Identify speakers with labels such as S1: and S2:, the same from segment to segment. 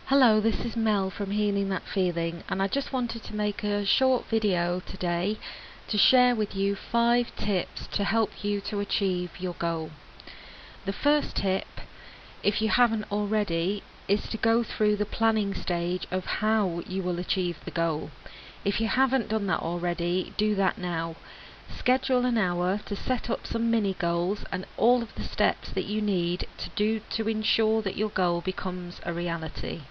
S1: Hello, this is Mel from Healing That Feeling, and I just wanted to make a short video today to share with you 5 tips to help you to achieve your goal. The first tip, if you haven't already, is to go through the planning stage of how you will achieve the goal. If you haven't done that already, do that now. Schedule an hour to set up some mini goals and all of the steps that you need to do to ensure that your goal becomes a reality.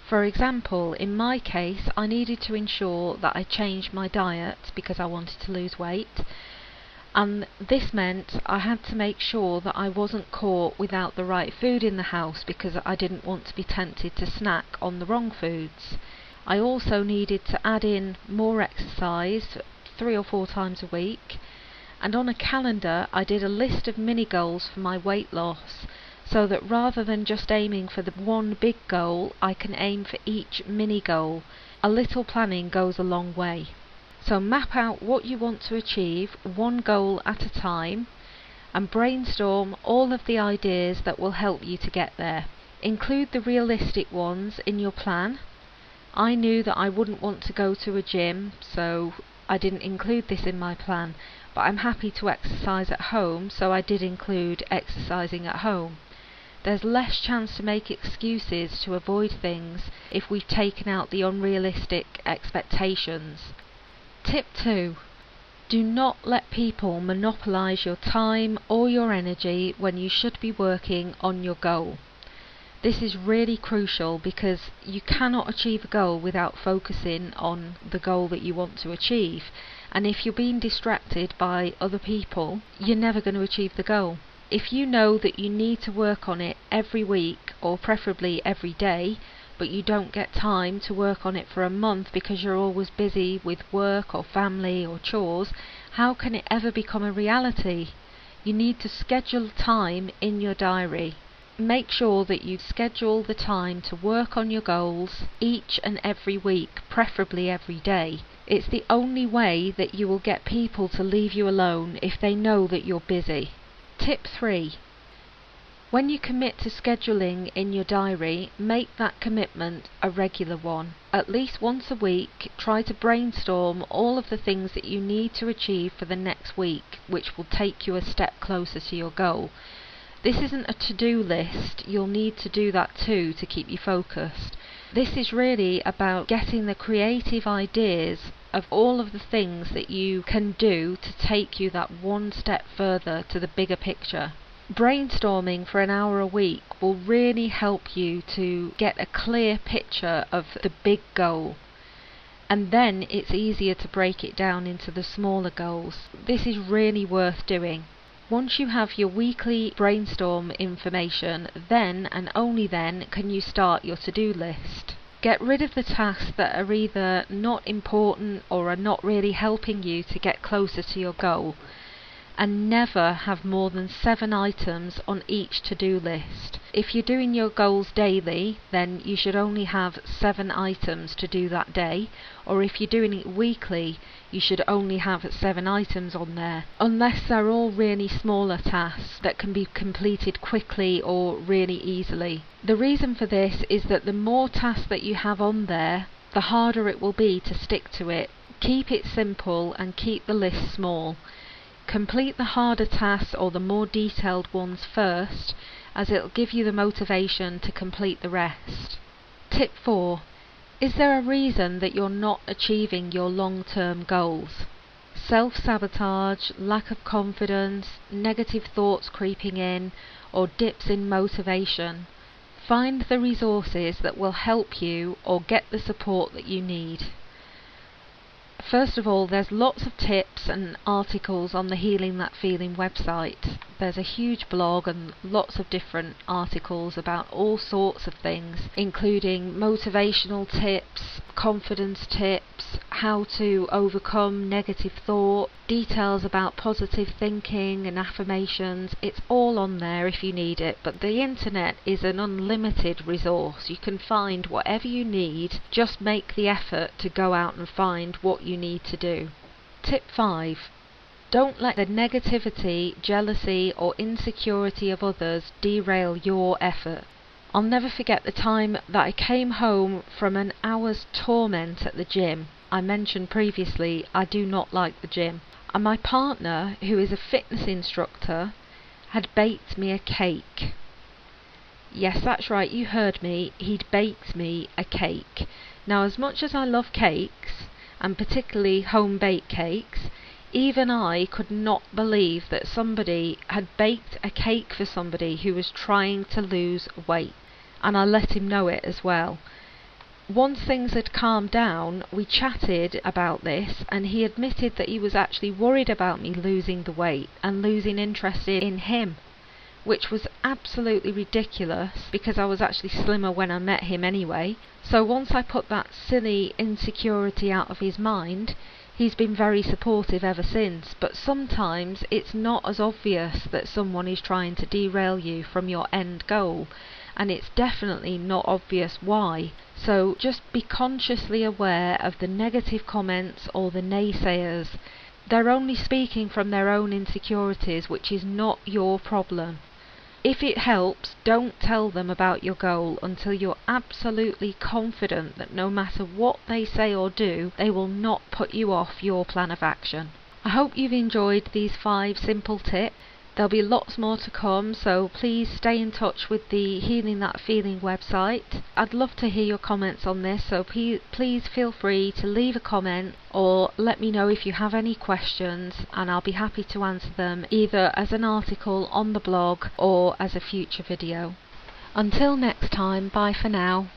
S1: For example, in my case, I needed to ensure that I changed my diet because I wanted to lose weight, and this meant I had to make sure that I wasn't caught without the right food in the house because I didn't want to be tempted to snack on the wrong foods. I also needed to add in more exercise 3 or 4 times a week, and on a calendar I did a list of mini goals for my weight loss, so that rather than just aiming for the one big goal, I can aim for each mini goal. A little planning goes a long way. So map out what you want to achieve, one goal at a time, and brainstorm all of the ideas that will help you to get there. Include the realistic ones in your plan. I knew that I wouldn't want to go to a gym, so I didn't include this in my plan, but I'm happy to exercise at home, so I did include exercising at home. There's less chance to make excuses to avoid things if we've taken out the unrealistic expectations. Tip 2. Do not let people monopolise your time or your energy when you should be working on your goal. This is really crucial because you cannot achieve a goal without focusing on the goal that you want to achieve, and if you're being distracted by other people, you're never going to achieve the goal. If you know that you need to work on it every week, or preferably every day, but you don't get time to work on it for a month because you're always busy with work or family or chores, how can it ever become a reality? You need to schedule time in your diary. Make sure that you schedule the time to work on your goals each and every week, preferably every day. It's the only way that you will get people to leave you alone if they know that you're busy. Tip 3. When you commit to scheduling in your diary, make that commitment a regular one. At least once a week, try to brainstorm all of the things that you need to achieve for the next week, which will take you a step closer to your goal. This isn't a to-do list. You'll need to do that too to keep you focused. This is really about getting the creative ideas of all of the things that you can do to take you that one step further to the bigger picture. Brainstorming for an hour a week will really help you to get a clear picture of the big goal, and then it's easier to break it down into the smaller goals. This is really worth doing. Once you have your weekly brainstorm information, then and only then can you start your to-do list. Get rid of the tasks that are either not important or are not really helping you to get closer to your goal, and never have more than 7 items on each to-do list. If you're doing your goals daily, then you should only have 7 items to do that day, or if you're doing it weekly, you should only have 7 items on there, unless they're all really smaller tasks that can be completed quickly or really easily. The reason for this is that the more tasks that you have on there, the harder it will be to stick to it. Keep it simple and keep the list small. Complete the harder tasks or the more detailed ones first, as it'll give you the motivation to complete the rest. Tip 4. Is there a reason that you're not achieving your long-term goals? Self-sabotage, lack of confidence, negative thoughts creeping in, or dips in motivation? Find the resources that will help you or get the support that you need. First of all, there's lots of tips and articles on the Healing That Feeling website. There's a huge blog and lots of different articles about all sorts of things, including motivational tips, confidence tips, how to overcome negative thought, details about positive thinking and affirmations. It's all on there if you need it, but the internet is an unlimited resource. You can find whatever you need, just make the effort to go out and find what you need to do. Tip 5. Don't let the negativity, jealousy or insecurity of others derail your effort. I'll never forget the time that I came home from an hour's torment at the gym. I mentioned previously I do not like the gym. And my partner, who is a fitness instructor, had baked me a cake. Yes, that's right, you heard me. He'd baked me a cake. Now, as much as I love cakes, and particularly home-baked cakes, even I could not believe that somebody had baked a cake for somebody who was trying to lose weight. And I let him know it as well. Once things had calmed down, we chatted about this, and he admitted that he was actually worried about me losing the weight and losing interest in him, which was absolutely ridiculous because I was actually slimmer when I met him anyway. So once I put that silly insecurity out of his mind, he's been very supportive ever since. But sometimes it's not as obvious that someone is trying to derail you from your end goal, and it's definitely not obvious why. So just be consciously aware of the negative comments or the naysayers. They're only speaking from their own insecurities, which is not your problem. If it helps, don't tell them about your goal until you're absolutely confident that no matter what they say or do, they will not put you off your plan of action. I hope you've enjoyed these 5 simple tips. There'll be lots more to come, so please stay in touch with the Healing That Feeling website. I'd love to hear your comments on this, so please feel free to leave a comment or let me know if you have any questions, and I'll be happy to answer them either as an article on the blog or as a future video. Until next time, bye for now.